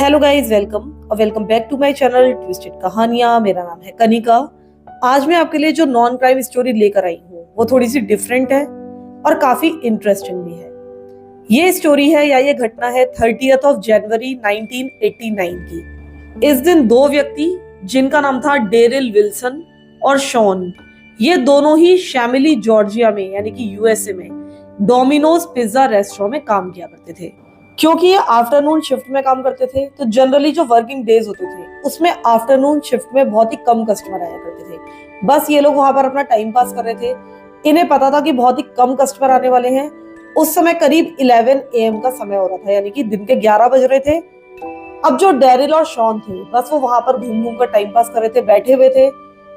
Hello guys, welcome और welcome back to my channel twisted कहानियां। मेरा नाम है कनिका। आज मैं आपके लिए जो नॉन क्राइम स्टोरी लेकर आई हूँ वो थोड़ी सी डिफरेंट है और काफी इंटरेस्टिंग भी है। ये स्टोरी है या ये घटना है 30th ऑफ जनवरी 1989 की। इस दिन दो व्यक्ति जिनका नाम था डेरिल विल्सन और शॉन, ये दोनों ही शैमिली जॉर्जिया में यानी कि यूएसए में डोमिनोज पिज्जा रेस्टोरेंट में काम किया करते थे। क्योंकि ये आफ्टरनून शिफ्ट में काम करते थे तो जनरली जो वर्किंग डेज होते थे उसमें आफ्टरनून शिफ्ट में बहुत ही कम कस्टमर आया करते थे। बस ये लोग वहां पर अपना टाइम पास कर रहे थे। इन्हें पता था कि बहुत ही कम कस्टमर आने वाले हैं। उस समय करीब 11 AM का समय हो रहा था, यानी कि दिन के 11 बज रहे थे। अब जो डेरिल और शॉन थे बस वो वहां पर घूम घूम कर टाइम पास कर रहे थे, बैठे हुए थे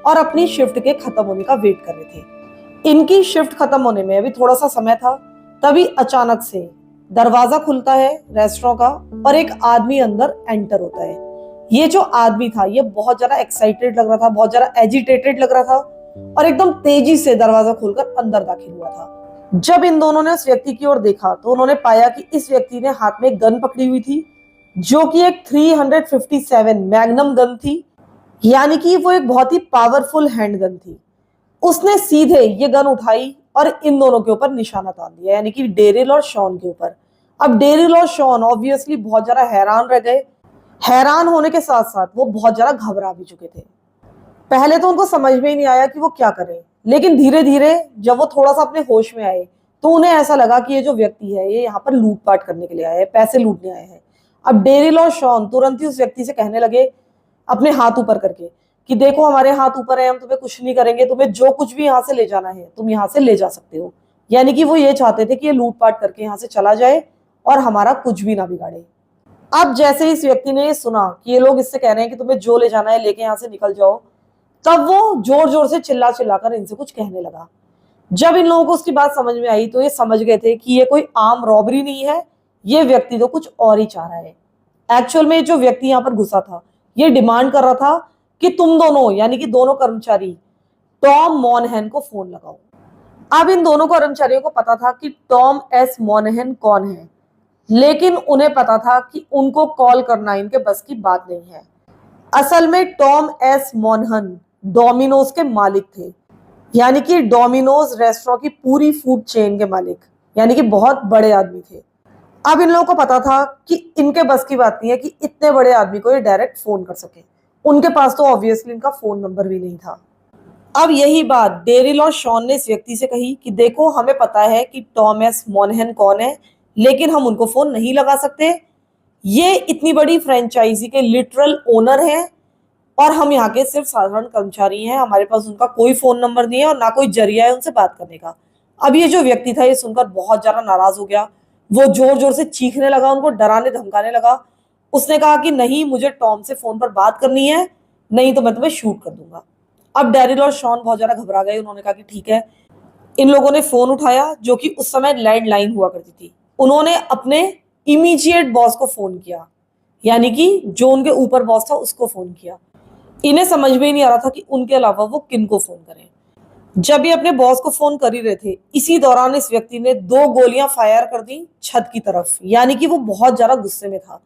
और अपनी शिफ्ट के खत्म होने का वेट कर रहे थे। इनकी शिफ्ट खत्म होने में अभी थोड़ा सा समय था, तभी अचानक से दरवाजा खुलता है रेस्टोरेंट का और एक आदमी अंदर एंटर होता है। ये जो आदमी था ये बहुत ज्यादा एक्साइटेड लग रहा था, बहुत ज्यादा एजिटेटेड लग रहा था और एकदम तेजी से दरवाजा खोलकर अंदर दाखिल हुआ था। जब इन दोनों ने उस व्यक्ति की ओर देखा तो उन्होंने पाया कि इस व्यक्ति ने हाथ में एक गन पकड़ी हुई थी, जो कि एक 357 मैग्नम गन थी, यानी कि वो एक बहुत ही पावरफुल हैंड गन थी। उसने सीधे ये गन उठाई और इन दोनों के ऊपर निशाना तान दिया, यानी कि डेरिल और शॉन के ऊपर। अब डेरिल और शॉन ऑब्वियसली बहुत ज्यादा हैरान रह गए। हैरान होने के साथ साथ वो बहुत ज्यादा घबरा भी चुके थे। पहले तो उनको समझ में ही नहीं आया कि वो क्या करें, लेकिन धीरे धीरे जब वो थोड़ा सा अपने होश में आए तो उन्हें ऐसा लगा कि ये जो व्यक्ति है ये यहाँ पर लूटपाट करने के लिए आए हैं, पैसे लूटने आए हैं। अब डेरिल और शॉन तुरंत ही उस व्यक्ति से कहने लगे, अपने हाथ ऊपर करके, कि देखो हमारे हाथ ऊपर है, हम तुम्हें कुछ नहीं करेंगे, तुम्हें जो कुछ भी यहाँ से ले जाना है तुम यहाँ से ले जा सकते हो। यानी कि वो ये चाहते थे कि ये लूटपाट करके यहाँ से चला जाए और हमारा कुछ भी ना बिगाड़े। अब जैसे ही इस व्यक्ति ने ये सुना कि ये लोग इससे कह रहे हैं कि तुम्हें जो ले जाना है लेके यहाँ से निकल जाओ, तब वो जोर जोर से चिल्ला चिल्लाकर इनसे कुछ कहने लगा। जब इन लोगों को उसकी बात समझ में आई तो ये समझ गए थे कि ये कोई आम रॉबरी नहीं है, ये व्यक्ति तो कुछ और ही चाह रहा है। एक्चुअल में जो व्यक्ति यहाँ पर घुसा था ये डिमांड कर रहा था कि तुम दोनों यानी कि दोनों कर्मचारी टॉम मोनहन को फोन लगाओ। अब इन दोनों कर्मचारियों को पता था कि टॉम एस मोनहन कौन है, लेकिन उन्हें पता था कि उनको कॉल करना इनके बस की बात नहीं है। असल में टॉम एस मोनहन डोमिनोज के मालिक थे, यानी कि डोमिनोज रेस्टोरेंट की पूरी फूड चेन के मालिक, यानी कि बहुत बड़े आदमी थे। अब इन लोगों को पता था कि इनके बस की बात नहीं है कि इतने बड़े आदमी को ये डायरेक्ट फोन कर सके। उनके पास तो ऑब्वियसली इनका फोन नंबर भी नहीं था। अब यही बात डेरिल और शॉन ने इस व्यक्ति से कही कि देखो हमें पता है कि टॉम एस मोनहन कौन है, लेकिन हम उनको फोन नहीं लगा सकते। ये इतनी बड़ी फ्रेंचाइजी के लिटरल ओनर हैं और हम यहाँ के सिर्फ साधारण कर्मचारी हैं, हमारे पास उनका कोई फोन नंबर नहीं है और ना कोई जरिया है उनसे बात करने का। अब ये जो व्यक्ति था ये सुनकर बहुत ज्यादा नाराज हो गया। वो जोर जोर से चीखने लगा, उनको डराने धमकाने लगा। उसने कहा कि नहीं, मुझे टॉम से फोन पर बात करनी है, नहीं तो मैं तुम्हें शूट कर दूंगा। अब डेरिल और शॉन बहुत ज्यादा घबरा गए। उन्होंने कहा कि ठीक है। इन लोगों ने फोन उठाया, जो कि उस समय लैंडलाइन हुआ करती थी। उन्होंने अपने इमीडिएट बॉस को फोन किया, यानी कि जो उनके ऊपर बॉस था उसको फोन किया। इन्हें समझ में ही नहीं आ रहा था कि उनके अलावा वो किनको फोन करें। जब ये अपने बॉस को फोन कर ही रहे थे, इसी दौरान इस व्यक्ति ने 2 गोलियां फायर कर दी छत की तरफ, यानी कि वो बहुत ज्यादा गुस्से में था।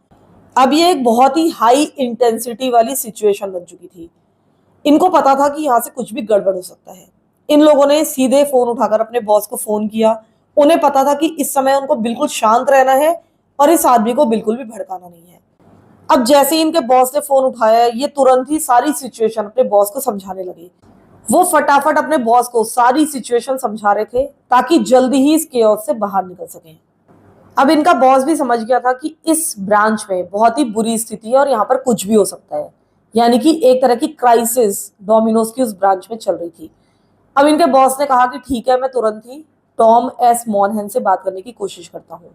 अब ये एक बहुत ही हाई इंटेंसिटी वाली सिचुएशन बन चुकी थी। इनको पता था कि यहाँ से कुछ भी गड़बड़ हो सकता है। इन लोगों ने सीधे फोन उठाकर अपने बॉस को फोन किया। उन्हें पता था कि इस समय उनको बिल्कुल शांत रहना है और इस आदमी को बिल्कुल भी भड़काना नहीं है। अब जैसे ही इनके बॉस ने फोन उठाया, ये तुरंत ही सारी सिचुएशन अपने बॉस को समझाने लगे। वो फटाफट अपने बॉस को सारी सिचुएशन समझा रहे थे ताकि जल्दी ही इस केओस से बाहर निकल सकें। अब इनका बॉस भी समझ गया था कि इस ब्रांच में बहुत ही बुरी स्थिति है और यहाँ पर कुछ भी हो सकता है, यानी कि एक तरह की क्राइसिस डोमिनोज की उस ब्रांच में चल रही थी। अब इनके बॉस ने कहा कि ठीक है, मैं तुरंत ही टॉम एस मोनहन से बात करने की कोशिश करता हूँ।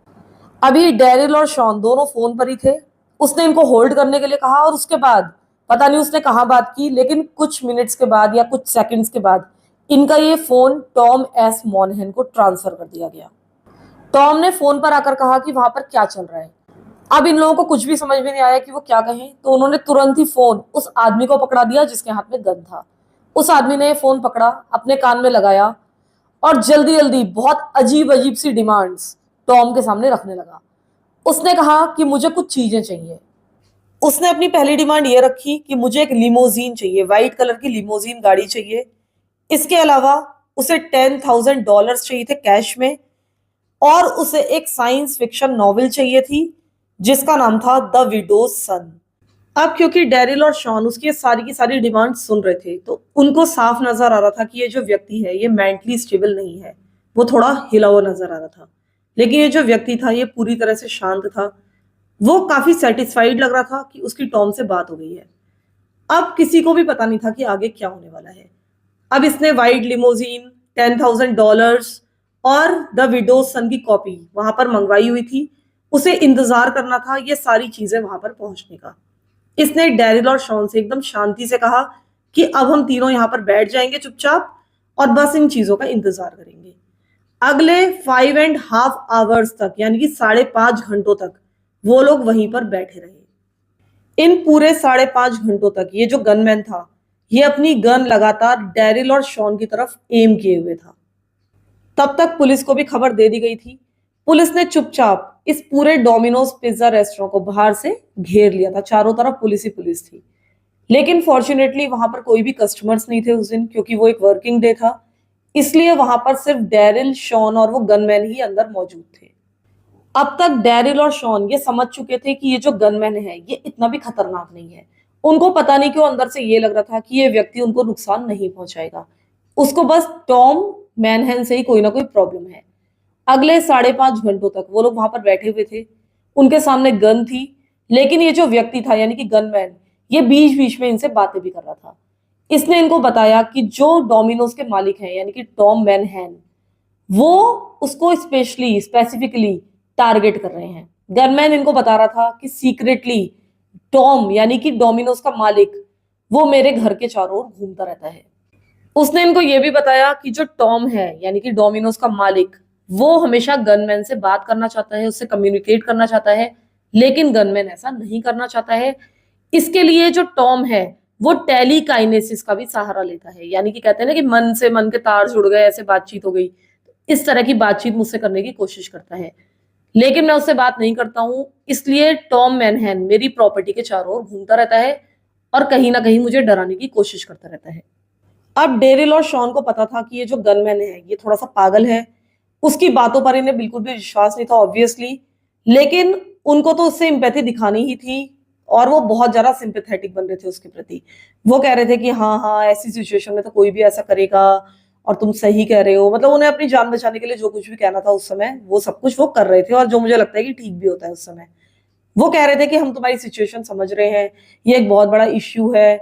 अभी डेरिल और शॉन दोनों फोन पर ही थे। उसने इनको होल्ड करने के लिए कहा और उसके बाद पता नहीं उसने कहाँ बात की, लेकिन कुछ मिनट्स के बाद या कुछ सेकंड्स के बाद इनका ये फोन टॉम एस मोनहन को ट्रांसफर कर दिया गया। टॉम ने फोन पर आकर कहा कि वहां पर क्या चल रहा है। अब इन लोगों को कुछ भी समझ में नहीं आया कि वो क्या कहें, तो उन्होंने तुरंत ही फोन उस आदमी को पकड़ा दिया जिसके हाथ में गन था। उस आदमी ने फोन पकड़ा, अपने कान में लगाया और जल्दी जल्दी बहुत अजीब अजीब सी डिमांड्स टॉम के सामने रखने लगा। उसने कहा कि मुझे कुछ चीजें चाहिए। उसने अपनी पहली डिमांड ये रखी कि मुझे एक लिमोजीन चाहिए, व्हाइट कलर की लिमोजीन गाड़ी चाहिए। इसके अलावा उसे $10,000 चाहिए थे कैश में, और उसे एक साइंस फिक्शन नॉवेल चाहिए थी जिसका नाम था द विडोज सन। अब क्योंकि डेरिल और शॉन उसकी सारी की सारी डिमांड सुन रहे थे, तो उनको साफ नजर आ रहा था कि ये जो व्यक्ति है ये मेंटली स्टेबल नहीं है। वो थोड़ा हिला हुआ नजर आ रहा था, लेकिन ये जो व्यक्ति था ये पूरी तरह से शांत था। वो काफी सेटिस्फाइड लग रहा था कि उसकी टॉम से बात हो गई है। अब किसी को भी पता नहीं था कि आगे क्या होने वाला है। अब इसने वाइट लिमोजीन, $10,000 और द विडोज सन की कॉपी वहां पर मंगवाई हुई थी। उसे इंतजार करना था ये सारी चीजें वहां पर पहुंचने का। इसने डेरिल और शॉन से एकदम शांति से कहा कि अब हम तीनों यहां पर बैठ जाएंगे चुपचाप और बस इन चीजों का इंतजार करेंगे। अगले 5.5 आवर्स तक, यानी कि 5.5 घंटों तक वो लोग वहीं पर बैठे रहे। इन पूरे 5.5 घंटों तक ये जो गनमैन था ये अपनी गन लगातार डेरिल और शॉन की तरफ एम किए हुए था। तब तक पुलिस को भी खबर दे दी गई थी। पुलिस ने चुपचाप इस पूरे डोमिनोज पिज्जा रेस्टोरेंट को बाहर से घेर लिया था। चारों तरफ पुलिस ही पुलिस थी। लेकिन फॉर्चुनेटली वहां पर कोई भी कस्टमर्स नहीं थे उस दिन, क्योंकि वो एक वर्किंग डे था। इसलिए वहां पर सिर्फ डेरिल, शॉन और वो गनमैन ही अंदर मौजूद थे। अब तक डेरिल और शॉन ये समझ चुके थे कि ये जो गनमैन है ये इतना भी खतरनाक नहीं है। उनको पता नहीं क्यों अंदर से ये लग रहा था कि ये व्यक्ति उनको नुकसान नहीं पहुंचाएगा। उसको बस टॉम मैनहैन से ही कोई ना कोई प्रॉब्लम है। अगले 5.5 घंटों तक वो लोग वहां पर बैठे हुए थे। उनके सामने गन थी, लेकिन ये जो व्यक्ति था यानी कि गनमैन, ये बीच बीच में इनसे बातें भी कर रहा था। इसने इनको बताया कि जो डोमिनोज के मालिक हैं यानी कि टॉम मैनहैन, वो उसको स्पेसिफिकली टारगेट कर रहे हैं। गनमैन इनको बता रहा था कि सीक्रेटली टॉम यानी कि डोमिनोज का मालिक वो मेरे घर के चारों ओर घूमता रहता है। उसने इनको ये भी बताया कि जो टॉम है यानी कि डोमिनोज का मालिक, वो हमेशा गनमैन से बात करना चाहता है, उससे कम्युनिकेट करना चाहता है, लेकिन गनमैन ऐसा नहीं करना चाहता है। इसके लिए जो टॉम है वो टेलीकाइनेसिस का भी सहारा लेता है, यानी कि कहते हैं ना कि मन से मन के तार जुड़ गए, ऐसे बातचीत हो गई। इस तरह की बातचीत मुझसे करने की कोशिश करता है, लेकिन मैं उससे बात नहीं करता हूं। इसलिए टॉम मैनहैन मेरी प्रॉपर्टी के चारों ओर घूमता रहता है और कहीं ना कहीं मुझे डराने की कोशिश करता रहता है। अब डेरिल और शॉन को पता था कि ये जो गनमैन है ये थोड़ा सा पागल है। उसकी बातों पर इन्हें बिल्कुल भी विश्वास नहीं था ऑब्वियसली, लेकिन उनको तो उससे इम्पैथी दिखानी ही थी और वो बहुत ज्यादा सिंपैथेटिक बन रहे थे उसके प्रति। वो कह रहे थे कि हाँ हाँ, ऐसी सिचुएशन में तो कोई भी ऐसा करेगा और तुम सही कह रहे हो। मतलब उन्हें अपनी जान बचाने के लिए जो कुछ भी कहना था उस समय वो सब कुछ वो कर रहे थे, और जो मुझे लगता है कि ठीक भी होता है उस समय। वो कह रहे थे कि हम तुम्हारी सिचुएशन समझ रहे हैं, ये एक बहुत बड़ा इश्यू है,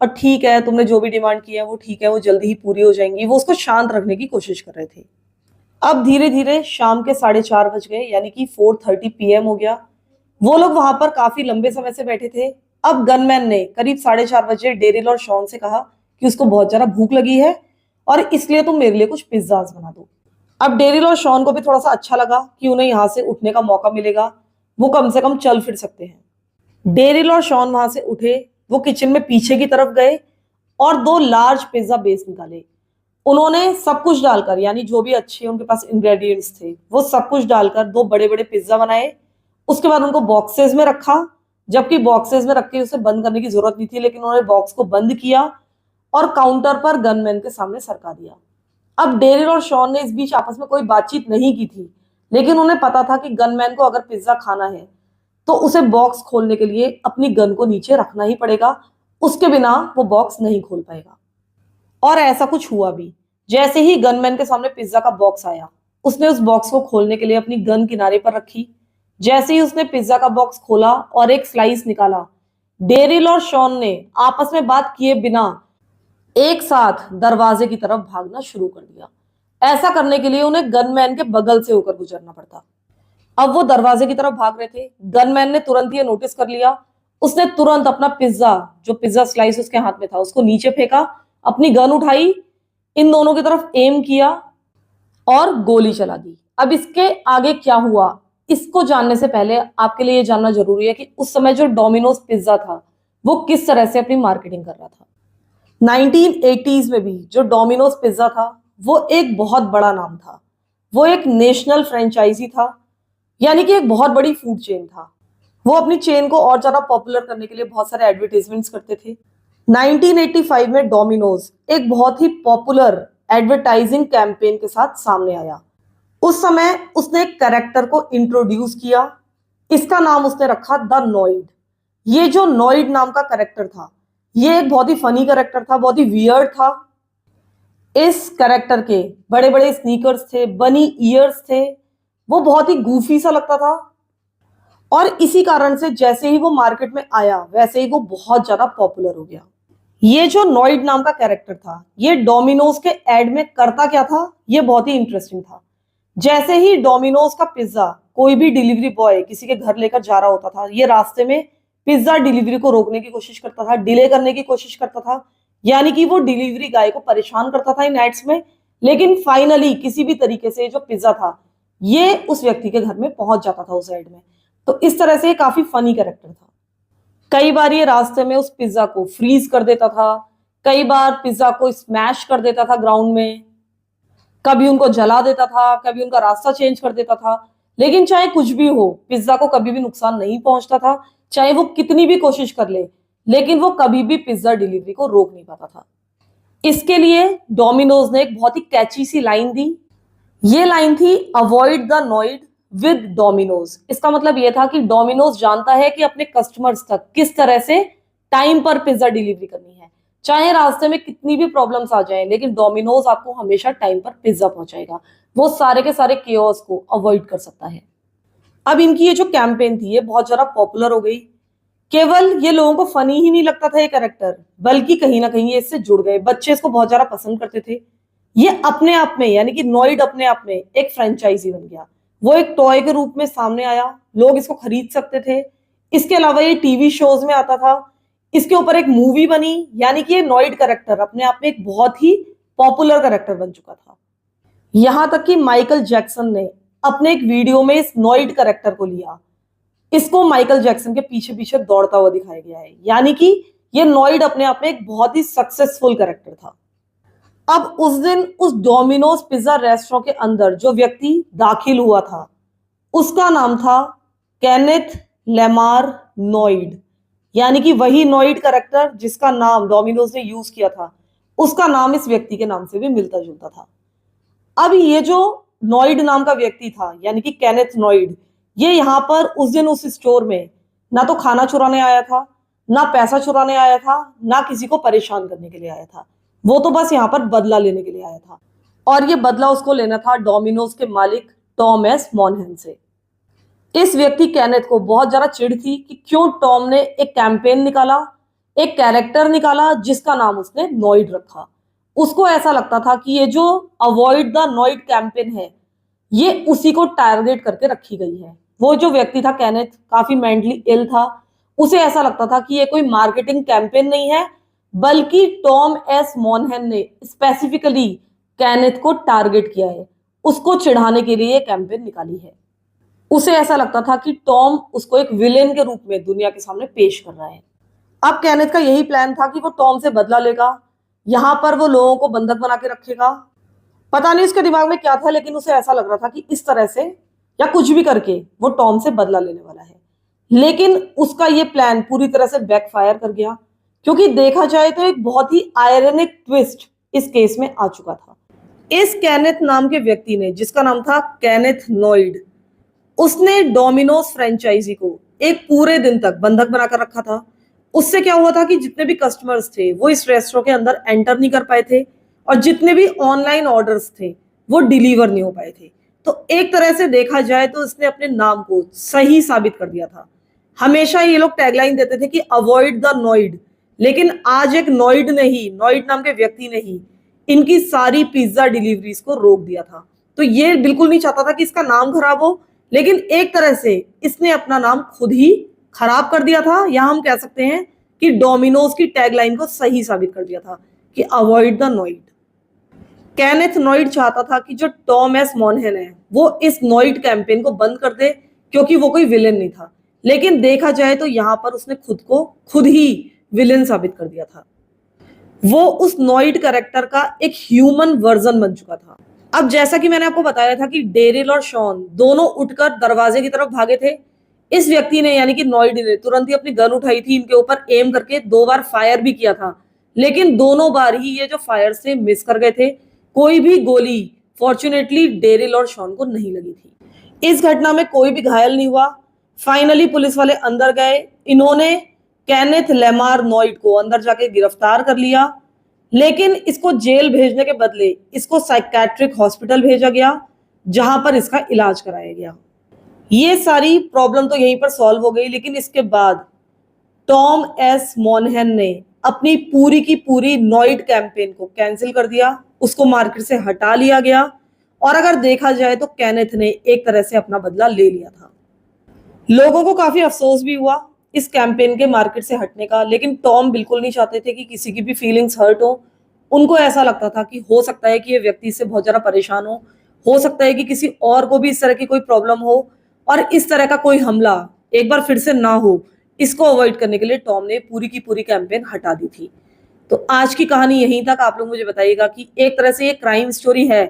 और ठीक है तुमने जो भी डिमांड की है वो ठीक है, वो जल्दी ही पूरी हो जाएंगी। वो उसको शांत रखने की कोशिश कर रहे थे। अब धीरे धीरे शाम के 4:30 बज गए, यानी कि 4:30 PM हो गया। वो लोग वहां पर काफी लंबे समय से बैठे थे। अब गनमैन ने करीब 4:30 बजे डेरिल और शॉन से कहा कि उसको बहुत ज्यादा भूख लगी है और इसलिए तुम मेरे लिए कुछ पिज्जाज बना दो। अब डेरिल और शॉन को भी थोड़ा सा अच्छा लगा कि उन्हें यहाँ से उठने का मौका मिलेगा, वो कम से कम चल फिर सकते हैं। डेरिल और शॉन वहां से उठे, वो किचन में पीछे की तरफ गए और 2 लार्ज पिज्जा बेस निकाले। उन्होंने सब कुछ डालकर, यानी जो भी अच्छे उनके पास इंग्रेडिएंट्स थे वो सब कुछ डालकर 2 बड़े बड़े पिज्जा बनाए। उसके बाद उनको बॉक्सेस में रखा, जबकि बॉक्सेस में रख के उसे बंद करने की जरूरत नहीं थी, लेकिन उन्होंने बॉक्स को बंद किया और काउंटर पर गनमैन के सामने सरका दिया। अब डेरिल और शॉन ने इस बीच आपस में कोई बातचीत नहीं की थी, लेकिन उन्हें पता था कि गनमैन को अगर पिज्जा खाना है तो उसे बॉक्स खोलने के लिए अपनी गन को नीचे रखना ही पड़ेगा, उसके बिना वो बॉक्स नहीं खोल पाएगा। और ऐसा कुछ हुआ भी। जैसे ही गनमैन के सामने पिज्जा का बॉक्स आया, उसने उस बॉक्स को खोलने के लिए अपनी गन किनारे पर रखी। जैसे ही उसने पिज्जा का बॉक्स खोला और एक स्लाइस निकाला, डेरिल और शॉन ने आपस में बात किए बिना एक साथ दरवाजे की तरफ भागना शुरू कर दिया। ऐसा करने के लिए उन्हें गनमैन के बगल से होकर गुजरना पड़ता। अब वो दरवाजे की तरफ भाग रहे थे। गनमैन ने तुरंत ये नोटिस कर लिया। उसने तुरंत अपना पिज्जा, जो पिज्जा स्लाइस उसके हाथ में था, उसको नीचे फेंका, अपनी गन उठाई, इन दोनों की तरफ एम किया और गोली चला दी। अब इसके आगे क्या हुआ, इसको जानने से पहले आपके लिए ये जानना जरूरी है कि उस समय जो डोमिनोज पिज्जा था वो किस तरह से अपनी मार्केटिंग कर रहा था। 1980s में भी जो डोमिनोज पिज्जा था वो एक बहुत बड़ा नाम था। वो एक नेशनल फ्रेंचाइजी था, यानी कि एक बहुत बड़ी फूड चेन था। वो अपनी चेन को और ज्यादा पॉपुलर करने के लिए बहुत सारे एडवर्टाइजमेंट्स करते थे। 1985 में डोमिनोज एक बहुत ही पॉपुलर एडवर्टाइजिंग कैंपेन के साथ सामने आया। उस समय उसने एक कैरेक्टर को इंट्रोड्यूस किया। इसका नाम उसने रखा द नॉइड। ये जो नॉइड नाम का कैरेक्टर था, ये एक बहुत ही फनी कैरेक्टर था, बहुत ही वियर्ड था। इस कैरेक्टर के बड़े बड़े स्नीकर्स थे, बनी ईयर्स थे, वो बहुत ही गूफी सा लगता था। और इसी कारण से जैसे ही वो मार्केट में आया वैसे ही वो बहुत ज्यादा पॉपुलर हो गया। ये जो नॉइड नाम का कैरेक्टर था, ये डोमिनोज के एड में करता क्या था, ये बहुत ही इंटरेस्टिंग था। जैसे ही डोमिनोज का पिज्जा कोई भी डिलीवरी बॉय किसी के घर लेकर जा रहा होता था, ये रास्ते में पिज्जा डिलीवरी को रोकने की कोशिश करता था, डिले करने की कोशिश करता था, यानी कि वो डिलीवरी गाय को परेशान करता था इन एड्स में। लेकिन फाइनली किसी भी तरीके से जो पिज्जा था, ये उस व्यक्ति के घर में पहुंच जाता था उस एड में। तो इस तरह से ये काफी फनी कैरेक्टर था। कई बार ये रास्ते में उस पिज्जा को फ्रीज कर देता था, कई बार पिज्जा को स्मैश कर देता था ग्राउंड में, कभी उनको जला देता था, कभी उनका रास्ता चेंज कर देता था। लेकिन चाहे कुछ भी हो, पिज्जा को कभी भी नुकसान नहीं पहुंचता था, चाहे वो कितनी भी कोशिश कर ले, लेकिन वो कभी भी पिज्जा डिलीवरी को रोक नहीं पाता था। इसके लिए डोमिनोज ने एक बहुत ही कैची सी लाइन दी। ये लाइन थी अवॉइड द नॉइड विद डोमिनोज। इसका मतलब यह था कि डोमिनोज जानता है कि अपने कस्टमर्स तक किस तरह से टाइम पर पिज्जा डिलीवरी करनी है। चाहे रास्ते में कितनी भी प्रॉब्लम्स आ जाएं, लेकिन डोमिनोज आपको हमेशा टाइम पर पिज्जा पहुंचाएगा। वो सारे के सारे केओस को अवॉइड कर सकता है। अब इनकी ये जो कैंपेन थी, ये बहुत ज्यादा पॉपुलर हो गई। केवल ये लोगों को फनी ही नहीं लगता था ये कैरेक्टर, बल्कि कहीं ना कहीं ये इससे जुड़ गए। बच्चे इसको बहुत ज्यादा पसंद करते थे। ये अपने आप में, यानी कि नॉइड अपने आप में एक फ्रेंचाइजी बन गया। वो एक टॉय के रूप में सामने आया, लोग इसको खरीद सकते थे। इसके अलावा ये टीवी शोज में आता था, इसके ऊपर एक मूवी बनी, यानी कि ये नॉइड कैरेक्टर अपने आप में एक बहुत ही पॉपुलर कैरेक्टर बन चुका था। यहां तक कि माइकल जैक्सन ने अपने एक वीडियो में इस नॉइड कैरेक्टर को लिया। इसको माइकल जैक्सन के पीछे पीछे दौड़ता हुआ दिखाया गया है, यानी कि ये नॉइड अपने आप में एक बहुत ही सक्सेसफुल कैरेक्टर था। अब उस दिन उस डोमिनोज पिज्जा रेस्टोरेंट के अंदर जो व्यक्ति दाखिल हुआ था, उसका नाम था केनेथ लेमार नॉइड, यानी कि वही नॉइड कैरेक्टर जिसका नाम डोमिनोज ने यूज किया था, उसका नाम इस व्यक्ति के नाम से भी मिलता जुलता था। अब ये जो नॉइड नाम का व्यक्ति था, यानी कि केनेथ नॉइड, ये यहाँ पर उस दिन उस स्टोर में ना तो खाना चुराने आया था, ना पैसा चुराने आया था, ना किसी को परेशान करने के लिए आया था। वो तो बस यहाँ पर बदला लेने के लिए आया था। और ये बदला उसको लेना था डोमिनोज के मालिक टॉम एस मोनहन से। इस व्यक्ति केनेथ को बहुत ज्यादा चिढ़ थी कि क्यों टॉम ने एक कैंपेन निकाला, एक कैरेक्टर निकाला जिसका नाम उसने नॉइड रखा। उसको ऐसा लगता था कि ये जो अवॉइड द नॉइड कैंपेन है, ये उसी को टारगेट करके रखी गई है। वो जो व्यक्ति था केनेथ, काफी मेंटली इल था। उसे ऐसा लगता था कि ये कोई मार्केटिंग कैंपेन नहीं है, बल्कि टॉम एस मोनहन ने स्पेसिफिकली केनेथ को टारगेट किया है, उसको चिढ़ाने के लिए ये कैंपेन निकाली है। उसे ऐसा लगता था कि टॉम उसको एक विलेन के रूप में दुनिया के सामने पेश कर रहा है। अब केनेथ का यही प्लान था कि वो टॉम से बदला लेगा, यहां पर वो लोगों को बंधक बना के रखेगा। पता नहीं उसके दिमाग में क्या था, लेकिन उसे ऐसा लग रहा था कि इस तरह से या कुछ भी करके वो टॉम से बदला लेने वाला है। लेकिन उसका ये प्लान पूरी तरह से बैकफायर कर गया, क्योंकि देखा जाए तो एक बहुत ही आयरनिक ट्विस्ट इस केस में आ चुका था। इस केनेथ नाम के व्यक्ति ने, जिसका नाम था केनेथ नॉइड, उसने डोमिनोज फ्रेंचाइजी को एक पूरे दिन तक बंधक बनाकर रखा था। उससे क्या हुआ था कि जितने भी कस्टमर्स थे वो इस रेस्टोरेंट के अंदर एंटर नहीं कर पाए थे, और जितने भी ऑनलाइन ऑर्डर्स थे वो डिलीवर नहीं हो पाए थे। तो एक तरह से देखा जाए तो इसने अपने नाम को सही साबित कर दिया था। हमेशा ये लोग टैगलाइन देते थे कि अवॉइड द नॉइड, लेकिन आज एक नॉइड ने ही, नॉइड नाम के व्यक्ति ने ही इनकी सारी पिज्जा डिलीवरीज को रोक दिया था। तो ये बिल्कुल नहीं चाहता था कि इसका नाम खराब हो, लेकिन एक तरह से इसने अपना नाम खुद ही खराब कर दिया था, या हम कह सकते हैं कि डोमिनोज की टैगलाइन को सही साबित कर दिया था कि अवॉइड द नॉइड। केनेथ नॉइड चाहता था कि जो टॉम एस मोनहन है वो इस नॉइड कैंपेन को बंद कर दे, क्योंकि वो कोई विलेन नहीं था। लेकिन देखा जाए तो यहाँ पर उसने खुद को खुद ही विलेन साबित कर दिया था। वो उस नॉइड कैरेक्टर का एक ह्यूमन वर्जन बन चुका था। अब जैसा कि मैंने आपको बताया था कि डेरिल और शॉन दोनों उठकर दरवाजे की तरफ भागे थे, इस व्यक्ति ने यानी कि नॉइड ने तुरंत ही अपनी गन उठाई थी, इनके ऊपर एम करके 2 बार फायर भी किया था, लेकिन दोनों बार ही ये जो फायर से मिस कर गए थे। कोई भी गोली फॉर्चुनेटली डेरिल और शॉन को नहीं लगी थी। इस घटना में कोई भी घायल नहीं हुआ। फाइनली पुलिस वाले अंदर गए, इन्होंने केनेथ लेमार नॉइड को अंदर जाके गिरफ्तार कर लिया, लेकिन इसको जेल भेजने के बदले इसको साइकेट्रिक हॉस्पिटल भेजा गया, जहां पर इसका इलाज कराया गया। ये सारी प्रॉब्लम तो यहीं पर सॉल्व हो गई, लेकिन इसके बाद टॉम एस मोनहन ने अपनी पूरी की पूरी नॉइड कैंपेन को कैंसिल कर दिया, उसको मार्केट से हटा लिया गया। और अगर देखा जाए तो केनेथ ने एक तरह से अपना बदला ले लिया था। लोगों को काफी अफसोस भी हुआ इस कैंपेन के मार्केट से हटने का, लेकिन टॉम बिल्कुल नहीं चाहते थे कि किसी की भी फीलिंग्स हर्ट हो। उनको ऐसा लगता था कि हो सकता है कि ये व्यक्ति इससे बहुत ज्यादा परेशान हो सकता है कि किसी और को भी इस तरह की कोई प्रॉब्लम हो, और इस तरह का कोई हमला एक बार फिर से ना हो, इसको अवॉइड करने के लिए टॉम ने पूरी की पूरी कैंपेन हटा दी थी। तो आज की कहानी यहीं तक। आप लोग मुझे बताइएगा कि एक तरह से ये क्राइम स्टोरी है,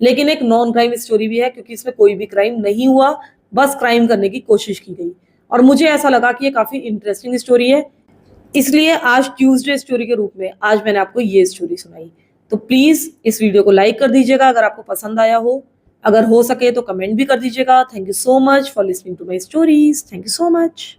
लेकिन एक नॉन क्राइम स्टोरी भी है, क्योंकि इसमें कोई भी क्राइम नहीं हुआ, बस क्राइम करने की कोशिश की गई। और मुझे ऐसा लगा कि ये काफी इंटरेस्टिंग स्टोरी है, इसलिए आज ट्यूसडे स्टोरी के रूप में आज मैंने आपको ये स्टोरी सुनाई। तो प्लीज इस वीडियो को लाइक कर दीजिएगा अगर आपको पसंद आया हो, अगर हो सके तो कमेंट भी कर दीजिएगा। Thank you so much for listening to my stories. Thank you so much.